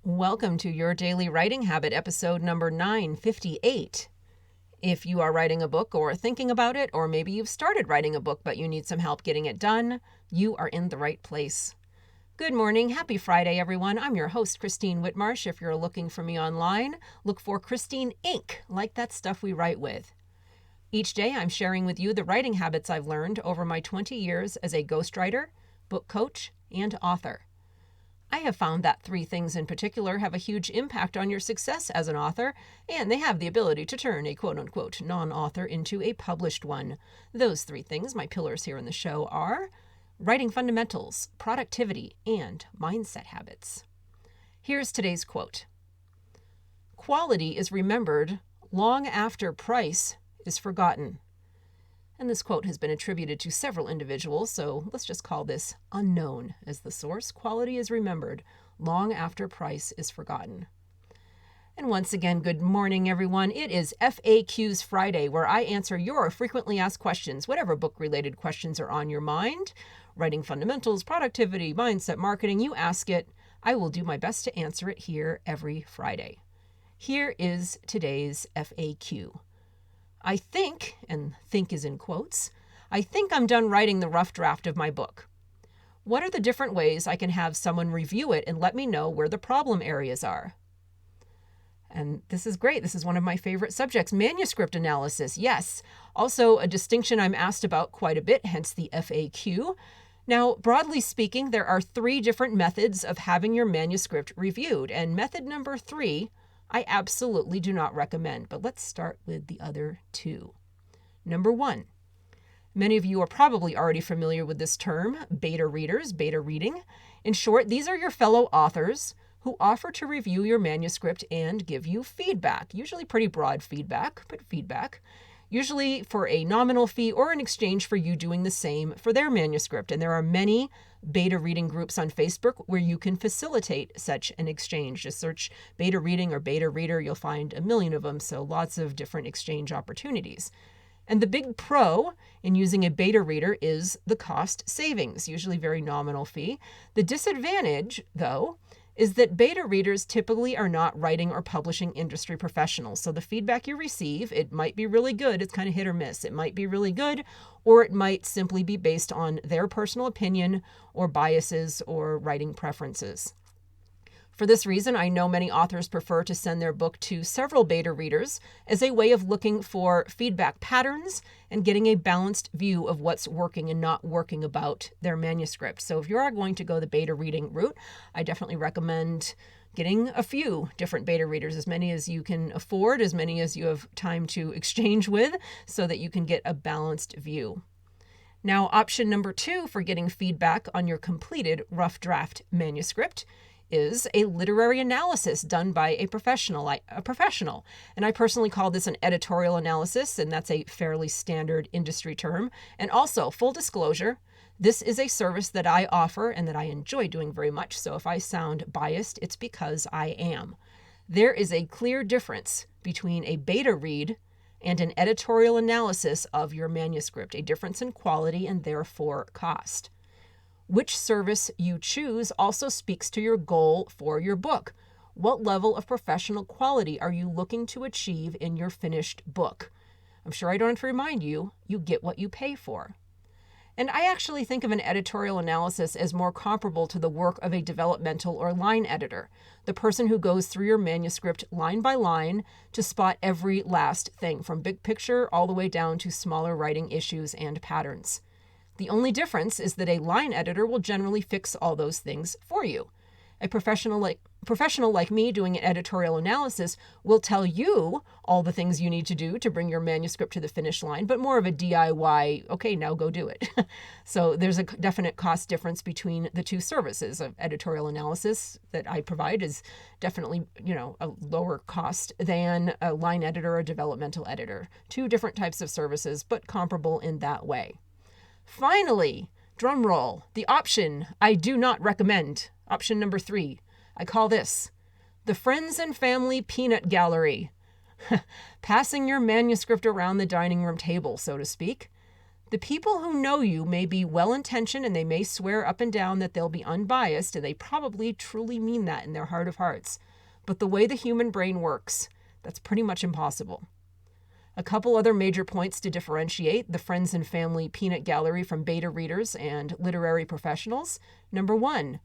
Welcome to Your Daily Writing Habit, episode number 958. If you are writing a book or thinking about it, or maybe you've started writing a book but you need some help getting it done, you are in the right place. Good morning. Happy Friday, everyone. I'm your host, Christine Whitmarsh. If you're looking for me online, look for Christine Inc., like that stuff we write with. Each day, I'm sharing with you the writing habits I've learned over my 20 years as a ghostwriter, book coach, and author. I have found that three things in particular have a huge impact on your success as an author, and they have the ability to turn a quote-unquote non-author into a published one. Those three things, my pillars here in the show, are writing fundamentals, productivity, and mindset habits. Here's today's quote. Quality is remembered long after price is forgotten. And this quote has been attributed to several individuals, so let's just call this unknown as the source. Quality is remembered long after price is forgotten. And once again, good morning, everyone. It is FAQs Friday, where I answer your frequently asked questions, whatever book-related questions are on your mind. Writing fundamentals, productivity, mindset, marketing, you ask it. I will do my best to answer it here every Friday. Here is today's FAQ. I think, and think is in quotes, I think I'm done writing the rough draft of my book. What are the different ways I can have someone review it and let me know where the problem areas are? And this is great. This is one of my favorite subjects, manuscript analysis. Yes, also a distinction I'm asked about quite a bit, hence the FAQ. Now, broadly speaking, there are three different methods of having your manuscript reviewed, and method number 3 I absolutely do not recommend, but let's start with the other two. Number 1, many of you are probably already familiar with this term, beta readers, beta reading. In short, these are your fellow authors who offer to review your manuscript and give you feedback, usually pretty broad feedback, but feedback, usually for a nominal fee or in exchange for you doing the same for their manuscript. And there are many beta reading groups on Facebook where you can facilitate such an exchange. Just search beta reading or beta reader. You'll find a million of them, so lots of different exchange opportunities. And the big pro in using a beta reader is the cost savings, usually very nominal fee. The disadvantage, though, is that beta readers typically are not writing or publishing industry professionals. So the feedback you receive, it might be really good. It's kind of hit or miss. It might be really good, or it might simply be based on their personal opinion or biases or writing preferences. For this reason, I know many authors prefer to send their book to several beta readers as a way of looking for feedback patterns and getting a balanced view of what's working and not working about their manuscript. So if you are going to go the beta reading route, I definitely recommend getting a few different beta readers, as many as you can afford, as many as you have time to exchange with, so that you can get a balanced view. Now, option number 2 for getting feedback on your completed rough draft manuscript is a literary analysis done by a professional. And I personally call this an editorial analysis, and that's a fairly standard industry term. And also, full disclosure, this is a service that I offer and that I enjoy doing very much. So if I sound biased, it's because I am. There is a clear difference between a beta read and an editorial analysis of your manuscript, a difference in quality and therefore cost. Which service you choose also speaks to your goal for your book. What level of professional quality are you looking to achieve in your finished book? I'm sure I don't have to remind you, you get what you pay for. And I actually think of an editorial analysis as more comparable to the work of a developmental or line editor, the person who goes through your manuscript line by line to spot every last thing, from big picture all the way down to smaller writing issues and patterns. The only difference is that a line editor will generally fix all those things for you. A professional like me doing an editorial analysis will tell you all the things you need to do to bring your manuscript to the finish line, but more of a DIY, okay, now go do it. So there's a definite cost difference between the two services. Of editorial analysis that I provide is definitely, a lower cost than a line editor or a developmental editor. Two different types of services, but comparable in that way. Finally, drum roll, the option I do not recommend, option number 3. I call this the friends and family peanut gallery. Passing your manuscript around the dining room table, so to speak. The people who know you may be well-intentioned and they may swear up and down that they'll be unbiased, and they probably truly mean that in their heart of hearts. But the way the human brain works, that's pretty much impossible. A couple other major points to differentiate the friends and family peanut gallery from beta readers and literary professionals. Number 1,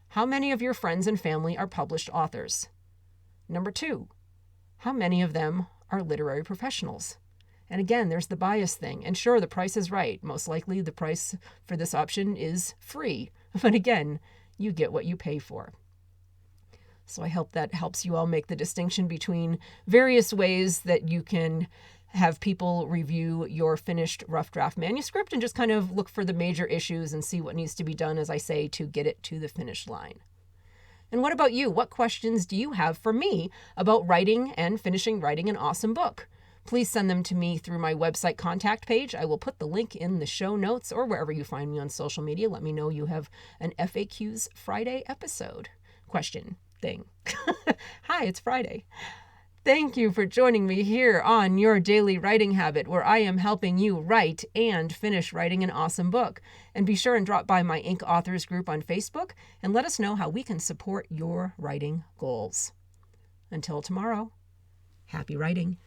how many of your friends and family are published authors? Number 2, how many of them are literary professionals? And again, there's the bias thing. And sure, the price is right. Most likely the price for this option is free. But again, you get what you pay for. So I hope that helps you all make the distinction between various ways that you can have people review your finished rough draft manuscript and just kind of look for the major issues and see what needs to be done, as I say, to get it to the finish line. And what about you? What questions do you have for me about writing and finishing writing an awesome book? Please send them to me through my website contact page. I will put the link in the show notes or wherever you find me on social media. Let me know you have an FAQs Friday question thing. Hi, it's Friday. Thank you for joining me here on Your Daily Writing Habit, where I am helping you write and finish writing an awesome book. And be sure and drop by my Inc. Authors group on Facebook and let us know how we can support your writing goals. Until tomorrow, happy writing.